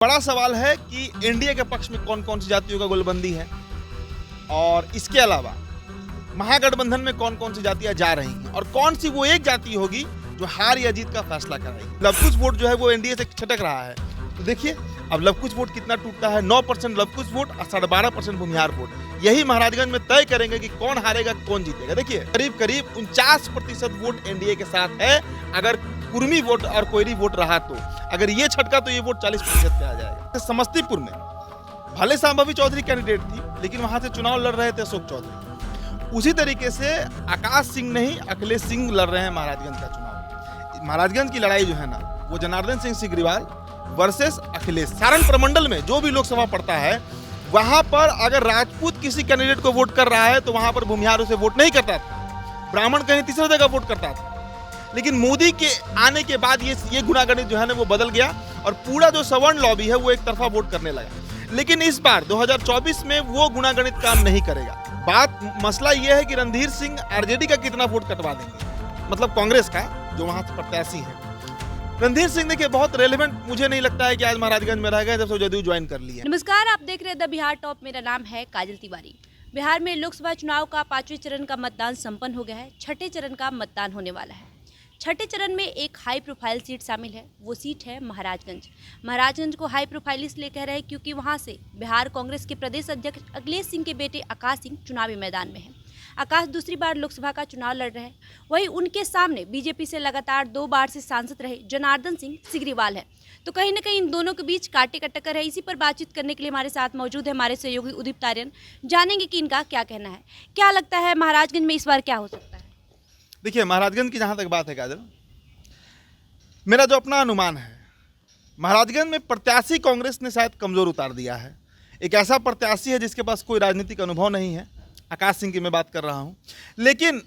बड़ा सवाल है कि एनडीए के पक्ष में कौन कौन सी जातियों का गोलबंदी है और इसके अलावा महागठबंधन में कौन कौन सी जातियां जा रही हैं और कौन सी वो एक जाति होगी जो हार या जीत का फैसला कराएगी। लवकुश वोट जो है वो एनडीए से छटक रहा है। तो देखिए अब लवकुश वोट कितना टूटता है। 9% लवकुश वोट और 12.5% भूमिहार वोट, यही महाराजगंज में तय करेंगे कि कौन हारेगा कौन जीतेगा। देखिए करीब करीब 49% वोट एनडीए के साथ है। अगर कुर्मी वोट और कोयरी वोट रहा तो अगर ये छटका तो ये वोट 40% पे आ जाएगा। तो समस्तीपुर में भले सांभवी चौधरी कैंडिडेट थी लेकिन वहां से चुनाव लड़ रहे थे अशोक चौधरी। उसी तरीके से आकाश सिंह नहीं अखिलेश सिंह लड़ रहे हैं महाराजगंज का चुनाव। महाराजगंज की लड़ाई जो है ना वो जनार्दन सिंह सिग्रीवाल वर्सेस अखिलेश। सारण प्रमंडल में जो भी लोकसभा पड़ता है वहां पर अगर राजपूत किसी कैंडिडेट को वोट कर रहा है तो वहां पर भूमिहार उसे वोट नहीं करता था, ब्राह्मण कहीं तीसरी जगह वोट करता था। लेकिन मोदी के आने के बाद ये गुणागणित जो है ना वो बदल गया और पूरा जो सवर्ण लॉबी है वो एक तरफा वोट करने लगा। लेकिन इस बार 2024 में वो गुणागणित काम नहीं करेगा। मसला ये है कि रणधीर सिंह आरजेडी का कितना वोट कटवा देंगे, मतलब कांग्रेस का जो वहां से प्रत्याशी है। रणधीर सिंह देखिए बहुत रेलेवेंट मुझे नहीं लगता है कि आज महाराजगंज में रह गए जब से जदयू ज्वाइन कर लिया। नमस्कार, आप देख रहे हैं द बिहार टॉप। मेरा नाम है काजल तिवारी। बिहार में लोकसभा चुनाव का 5वें चरण का मतदान संपन्न हो गया है। छठे चरण का मतदान होने वाला है। छठे चरण में एक हाई प्रोफाइल सीट शामिल है, वो सीट है महाराजगंज। महाराजगंज को हाई प्रोफाइल इसलिए कह रहे हैं क्योंकि वहां से बिहार कांग्रेस के प्रदेश अध्यक्ष अखिलेश सिंह के बेटे आकाश सिंह चुनावी मैदान में हैं। आकाश दूसरी बार लोकसभा का चुनाव लड़ रहे हैं। वहीं उनके सामने बीजेपी से लगातार 2 बार से सांसद रहे जनार्दन सिंह सिग्रीवाल है। तो कहीं ना कहीं इन दोनों के बीच कांटे का टक्कर है। इसी पर बातचीत करने के लिए हमारे साथ मौजूद है हमारे सहयोगी उदित आर्यन। जानेंगे कि इनका क्या कहना है। क्या लगता है महाराजगंज में इस बार क्या हो सकता है? देखिए महाराजगंज की जहां तक बात है काजल, मेरा जो अपना अनुमान है महाराजगंज में प्रत्याशी कांग्रेस ने शायद कमजोर उतार दिया है। एक ऐसा प्रत्याशी है जिसके पास कोई राजनीतिक अनुभव नहीं है, आकाश सिंह की मैं बात कर रहा हूं। लेकिन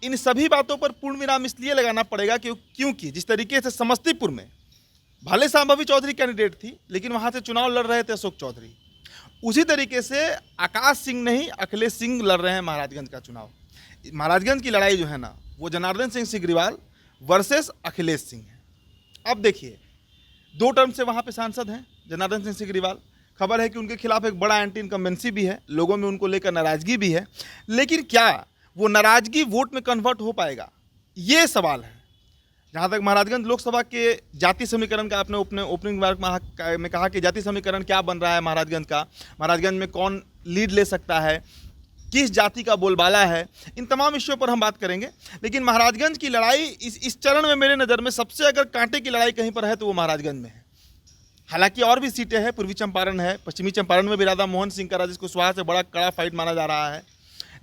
इन सभी बातों पर पूर्ण विराम इसलिए लगाना पड़ेगा क्योंकि जिस तरीके से समस्तीपुर में भले सांभवी चौधरी कैंडिडेट थी लेकिन वहां से चुनाव लड़ रहे थे अशोक चौधरी, उसी तरीके से आकाश सिंह नहीं अखिलेश सिंह लड़ रहे हैं महाराजगंज का चुनाव। महाराजगंज की लड़ाई जो है ना वो जनार्दन सिंह सिग्रीवाल वर्सेस अखिलेश सिंह है। अब देखिए 2 टर्म से वहां पे सांसद हैं जनार्दन सिंह सिग्रीवाल। खबर है कि उनके खिलाफ एक बड़ा एंटी इनकम्बेंसी भी है, लोगों में उनको लेकर नाराजगी भी है। लेकिन क्या वो नाराजगी वोट में कन्वर्ट हो पाएगा, ये सवाल है। जहां तक महाराजगंज लोकसभा के जाति समीकरण का आपने अपने ओपनिंग रिमार्क में कहा कि जाति समीकरण क्या बन रहा है महाराजगंज का, महाराजगंज में कौन लीड ले सकता है, किस जाति का बोलबाला है, इन तमाम विषयों पर हम बात करेंगे। लेकिन महाराजगंज की लड़ाई इस चरण में मेरे नज़र में सबसे अगर कांटे की लड़ाई कहीं पर है तो वो महाराजगंज में है। हालांकि और भी सीटें हैं, पूर्वी चंपारण है, पश्चिमी चंपारण में भी राधा मोहन सिंह का राजेश कुशवाहा से बड़ा कड़ा फाइट माना जा रहा है।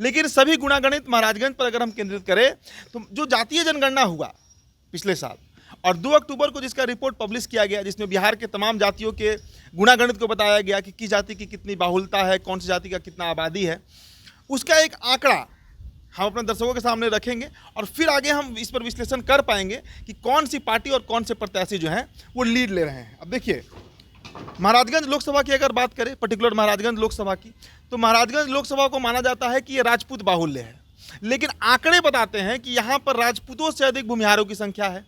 लेकिन सभी गुणागणित महाराजगंज पर अगर हम केंद्रित करें तो जो जातीय जनगणना हुआ पिछले साल और 2 अक्टूबर को जिसका रिपोर्ट पब्लिश किया गया जिसमें बिहार के तमाम जातियों के गुणागणित को बताया गया कि किस जाति की कितनी बाहुलता है, कौन सी जाति का कितना आबादी है, उसका एक आंकड़ा हम अपने दर्शकों के सामने रखेंगे और फिर आगे हम इस पर विश्लेषण कर पाएंगे कि कौन सी पार्टी और कौन से प्रत्याशी जो हैं वो लीड ले रहे हैं। अब देखिए महाराजगंज लोकसभा की अगर बात करें, पर्टिकुलर महाराजगंज लोकसभा की, तो महाराजगंज लोकसभा को माना जाता है कि ये राजपूत बाहुल्य है। लेकिन आंकड़े बताते हैं कि यहाँ पर राजपूतों से अधिक भूमिहारों की संख्या है,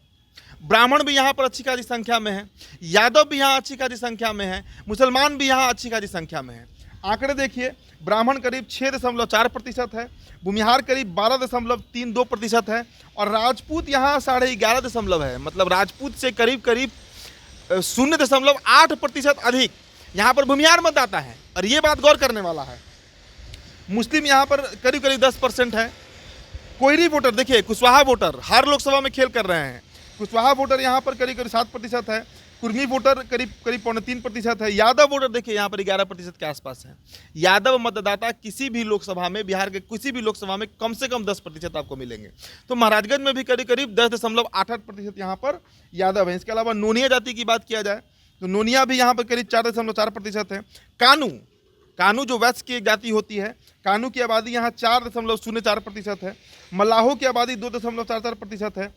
ब्राह्मण भी यहाँ पर अच्छी खासी संख्या में है, यादव भी यहाँ अच्छी खासी संख्या में है, मुसलमान भी यहाँ अच्छी खासी संख्या में है। आंकड़े देखिए, ब्राह्मण करीब 6.4% है, भूमिहार करीब 12.32% है और राजपूत यहाँ 11.5% है। मतलब राजपूत से करीब 0.8% अधिक यहाँ पर भूमिहार मतदाता है। और ये बात गौर करने वाला है, मुस्लिम यहाँ पर करीब 10% है। कोयरी वोटर देखिए, कुशवाहा वोटर हर लोकसभा में खेल कर रहे हैं। कुशवाहा वोटर यहाँ पर करीब 7% है, कुर्मी वोटर करीब 3.25% है, यादव वोटर देखिए यहाँ पर 11% के आसपास है। यादव मतदाता किसी भी लोकसभा में, बिहार के किसी भी लोकसभा में कम से कम 10% आपको मिलेंगे। तो महाराजगंज में भी करीब 10.88% यहाँ पर यादव है। इसके अलावा नोनिया जाति की बात किया जाए तो नोनिया भी यहाँ पर करीब 4.4% है। कानू जो वैश्य की एक जाति होती है, कानू की आबादी यहाँ 4.04% है। मल्लाहों की आबादी 2.44% है।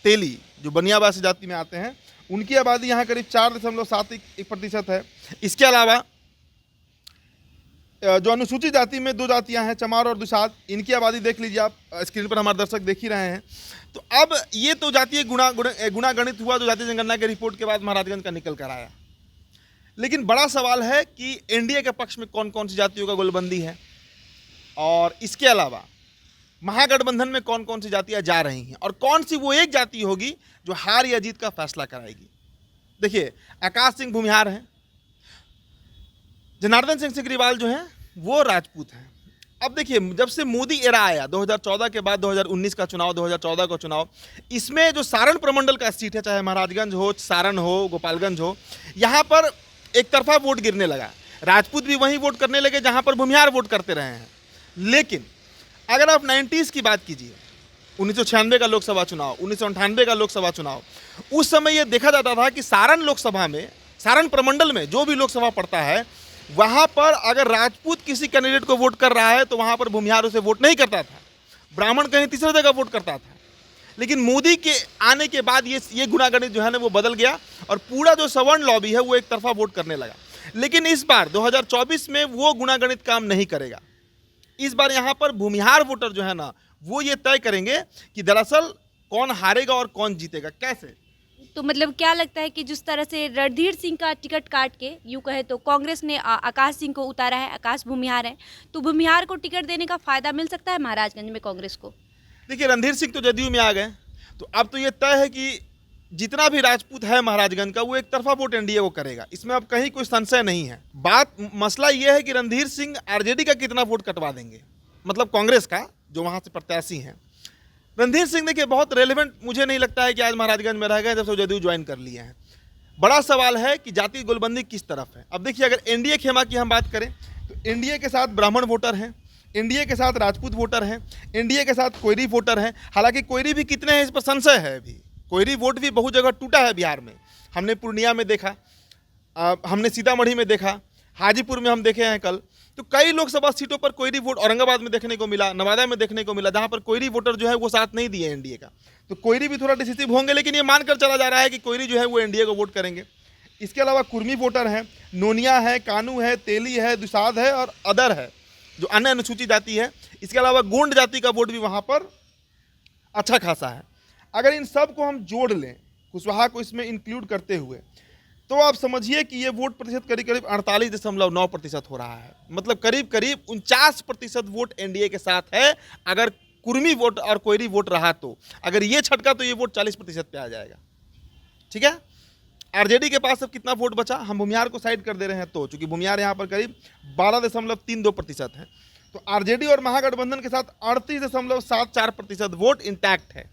तेली जो बनियाबासी जाति में आते हैं उनकी आबादी यहाँ करीब 4.71% है। इसके अलावा जो अनुसूचित जाति में 2 जातियां हैं, चमार और दुसाध, इनकी आबादी देख लीजिए आप, स्क्रीन पर हमारे दर्शक देख ही रहे हैं। तो अब ये तो जातीय गुणागणित हुआ जो जातीय जनगणना के रिपोर्ट के बाद महाराजगंज का निकल कर आया। लेकिन बड़ा सवाल है कि एनडीए के पक्ष में कौन कौन सी जातियों का गोलबंदी है, और इसके अलावा महागठबंधन में कौन कौन सी जातियां जा रही हैं, और कौन सी वो एक जाति होगी जो हार या जीत का फैसला कराएगी। देखिए, आकाश सिंह भूमिहार हैं, जनार्दन सिंह सिग्रीवाल जो हैं वो राजपूत हैं। अब देखिए, जब से मोदी एरा आया 2014 के बाद 2019 का चुनाव, 2014 का चुनाव, इसमें जो सारण प्रमंडल का सीट है, चाहे महाराजगंज हो, सारण हो, गोपालगंज हो, यहाँ पर एक तरफा वोट गिरने लगा। राजपूत भी वहीं वोट करने लगे जहाँ पर भूमिहार वोट करते रहे हैं। लेकिन अगर आप 90s की बात कीजिए, 1996 का लोकसभा चुनाव, 1998 का लोकसभा चुनाव, उस समय ये देखा जाता था कि सारण लोकसभा में, सारण प्रमंडल में जो भी लोकसभा पड़ता है, वहाँ पर अगर राजपूत किसी कैंडिडेट को वोट कर रहा है तो वहाँ पर भूमिहार उसे वोट नहीं करता था, ब्राह्मण कहीं तीसरी जगह वोट करता था। लेकिन मोदी के आने के बाद ये गुणागणित जो है ना वो बदल गया, और पूरा जो सवर्ण लॉबी है वो एक तरफा वोट करने लगा। लेकिन इस बार 2024 में वो गुणागणित काम नहीं करेगा। इस बार यहाँ पर भूमिहार वोटर जो है ना वो ये तय करेंगे कि दरअसल कौन हारेगा और कौन जीतेगा, कैसे। तो मतलब क्या लगता है कि जिस तरह से रणधीर सिंह का टिकट काट के, यूँ कहे तो कांग्रेस ने आकाश सिंह को उतारा है, आकाश भूमिहार है, तो भूमिहार को टिकट देने का फायदा मिल सकता है महाराजगंज में कांग्रेस को? देखिए, रणधीर सिंह तो जदयू में आ गए, तो अब तो ये तय है कि जितना भी राजपूत है महाराजगंज का वो एक तरफा वोट एनडीए को करेगा, इसमें अब कहीं कोई संशय नहीं है। मसला ये है कि रणधीर सिंह आरजेडी का कितना वोट कटवा देंगे, मतलब कांग्रेस का जो वहाँ से प्रत्याशी हैं। रणधीर सिंह देखिए बहुत रेलेवेंट मुझे नहीं लगता है कि आज महाराजगंज में रह गए जब से जदयू ज्वाइन कर लिए हैं। बड़ा सवाल है कि जाति गोलबंदी किस तरफ है। अब देखिए, अगर एनडीए खेमा की हम बात करें तो एनडीए के साथ ब्राह्मण वोटर हैं, एनडीए के साथ राजपूत वोटर हैं, एनडीए के साथ कोयरी वोटर हैं। हालांकि कोयरी भी कितने हैं इस पर संशय है। अभी कोयरी वोट भी बहुत जगह टूटा है बिहार में। हमने पूर्णिया में देखा, हमने सीतामढ़ी में देखा, हाजीपुर में हम देखे हैं कल। तो कई लोकसभा सीटों पर कोयरी वोट औरंगाबाद में देखने को मिला, नवादा में देखने को मिला, जहां पर कोयरी वोटर जो है वो साथ नहीं दिए एनडीए का। तो कोयरी भी थोड़ा डिसिसिव होंगे, लेकिन ये मानकर चला जा रहा है कि कोयरी जो है वो एनडीए को वोट करेंगे। इसके अलावा कुर्मी वोटर हैं, नोनिया है, कानू है, तेली है, दुसाध है और अदर है जो अन्य अनुसूचित जाति है। इसके अलावा गोंड जाति का वोट भी वहाँ पर अच्छा खासा है। अगर इन सब को हम जोड़ लें, कुशवाहा को इसमें इंक्लूड करते हुए, तो आप समझिए कि ये वोट प्रतिशत करीब करीब 48.9% हो रहा है। मतलब करीब करीब 49% वोट एनडीए के साथ है। अगर कुर्मी वोट और कोयरी वोट रहा तो, अगर ये छटका तो ये वोट 40% पे आ जाएगा। ठीक है, आरजेडी के पास अब कितना वोट बचा, हम भूमिहार को साइड कर दे रहे हैं तो, चूंकि भूमिहार यहाँ पर करीब 12.32% है, तो आरजेडी और महागठबंधन के साथ 38.74% वोट इंटैक्ट है।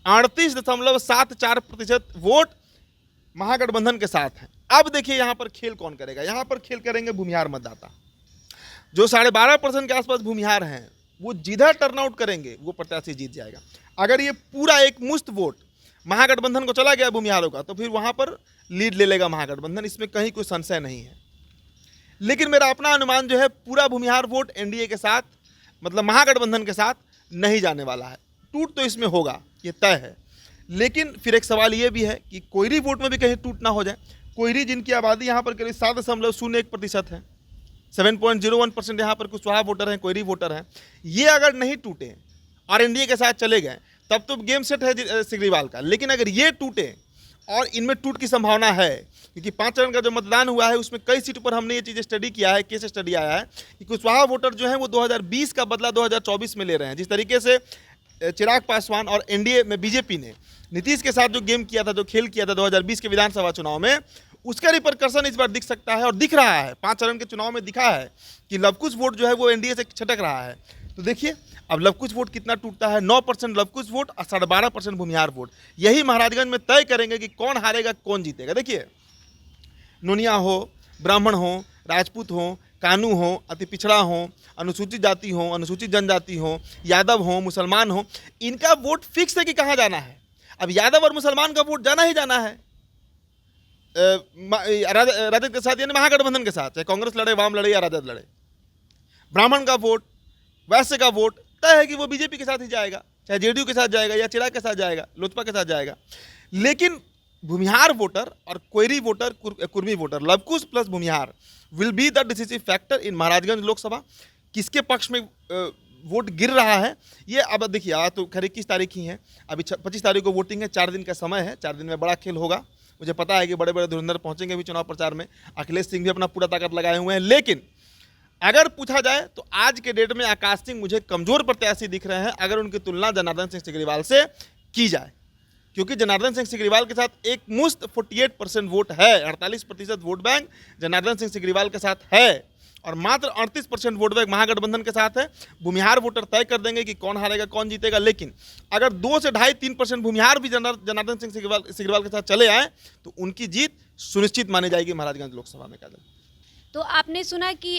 38.74% वोट महागठबंधन के साथ है। अब देखिए यहाँ पर खेल कौन करेगा। यहाँ पर खेल करेंगे भूमिहार मतदाता, जो 12.5% के आसपास भूमिहार हैं। वो जिधर टर्नआउट करेंगे वो प्रत्याशी जीत जाएगा। अगर ये पूरा एक मुश्त वोट महागठबंधन को चला गया भूमिहारों का, तो फिर वहाँ पर लीड ले लेगा महागठबंधन, इसमें कहीं कोई संशय नहीं है। लेकिन मेरा अपना अनुमान जो है, पूरा भूमिहार वोट एनडीए के साथ, मतलब महागठबंधन के साथ नहीं जाने वाला है। टूट तो इसमें होगा, ये तय है। लेकिन फिर एक सवाल ये भी है कि कोयरी वोट में भी कहीं टूट ना हो जाए। कोयरी जिनकी आबादी यहाँ पर करीब 7.01% है, 7.01% यहाँ पर कुशवाहा वोटर हैं, कोयरी वोटर हैं। ये अगर नहीं टूटे और एनडीए के साथ चले गए तब तो गेम सेट है सिग्रीवाल का। लेकिन अगर ये टूटे, और इनमें टूट की संभावना है, क्योंकि 5 चरण का जो मतदान हुआ है उसमें कई सीटों पर हमने ये चीज़ स्टडी किया है, केस स्टडी आया है कि कुशवाहा वोटर जो है वो 2020 का बदला 2024 में ले रहे हैं। जिस तरीके से चिराग पासवान और एनडीए में बीजेपी ने नीतीश के साथ जो गेम किया था, जो खेल किया था 2020 के विधानसभा चुनाव में, उसका रिपरकर्शन इस बार दिख सकता है और दिख रहा है। 5 चरण के चुनाव में दिखा है कि लवकुश वोट जो है वो एनडीए से छटक रहा है। तो देखिए अब लवकुश वोट कितना टूटता है। 9% लवकुश वोट और 12.5% भूमिहार वोट, यही महाराजगंज में तय करेंगे कि कौन हारेगा, कौन जीतेगा। देखिए, नोनिया हो, ब्राह्मण हो, राजपूत हो, कानू हो, अति पिछड़ा हो, अनुसूचित जाति हो, अनुसूचित जनजाति हो, यादव हो, मुसलमान हो, इनका वोट फिक्स है कि कहाँ जाना है। अब यादव और मुसलमान का वोट जाना ही जाना है राजद के साथ, यानी महागठबंधन के साथ, चाहे कांग्रेस लड़े, वाम लड़े या राजद लड़े। ब्राह्मण का वोट, वैश्य का वोट तय है कि वो बीजेपी के साथ ही जाएगा, चाहे जेडीयू के साथ जाएगा या चिराग के साथ जाएगा, लोजपा के साथ जाएगा। लेकिन भूमिहार वोटर और Koeri voter, Kurmi voter, Lavkush plus Bhumihar will be the decisive factor in Maharajganj Lok Sabha. किसके पक्ष में वोट गिर रहा है ये अब देखिए, आज तो खैर 21 तारीख ही है, अभी 25 तारीख को वोटिंग है, 4 दिन का समय है, 4 दिन में बड़ा खेल होगा। मुझे पता है कि बड़े बड़े धुरंधर पहुंचेंगे अभी चुनाव प्रचार में, अखिलेश सिंह भी अपना पूरा ताकत लगाए हुए हैं, लेकिन अगर पूछा जाए तो आज के डेट में आकाश सिंह मुझे कमजोर प्रत्याशी दिख रहे हैं अगर उनकी तुलना जनार्दन सिंह सिग्रीवाल से की जाए, क्योंकि जनार्दन सिंह सिग्रीवाल के साथ एक मुश्त 48% वोट है, 48% वोट बैंक जनार्दन सिंह सिग्रीवाल के साथ है और मात्र 38% वोट बैंक महागठबंधन के साथ है। भूमिहार वोटर तय कर देंगे कि कौन हारेगा कौन जीतेगा, लेकिन अगर 2 से 2.5-3% भूमिहार भी जनार्दन सिंह सिग्रीवाल के साथ चले आए तो उनकी जीत सुनिश्चित मानी जाएगी महाराजगंज लोकसभा में। काजल, तो आपने सुना कि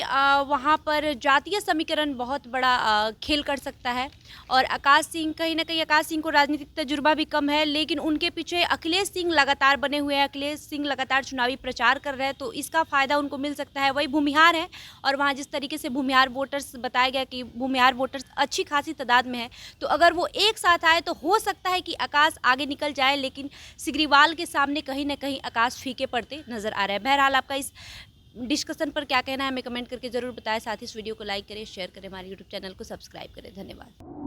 वहाँ पर जातीय समीकरण बहुत बड़ा खेल कर सकता है और आकाश सिंह, कहीं ना कहीं आकाश सिंह को राजनीतिक तजुर्बा भी कम है, लेकिन उनके पीछे अखिलेश सिंह लगातार बने हुए हैं, अखिलेश सिंह लगातार चुनावी प्रचार कर रहे हैं, तो इसका फ़ायदा उनको मिल सकता है। वही भूमिहार है और वहाँ जिस तरीके से भूमिहार वोटर्स बताया गया कि भूमिहार वोटर्स अच्छी खासी तादाद में है, तो अगर वो एक साथ आए तो हो सकता है कि आकाश आगे निकल जाए, लेकिन सिग्रीवाल के सामने कहीं ना कहीं आकाश फीके पड़ते नजर आ रहे हैं। बहरहाल आपका इस डिस्कशन पर क्या कहना है हमें कमेंट करके ज़रूर बताएं। साथ ही इस वीडियो को लाइक करें, शेयर करें, हमारे यूट्यूब चैनल को सब्सक्राइब करें। धन्यवाद।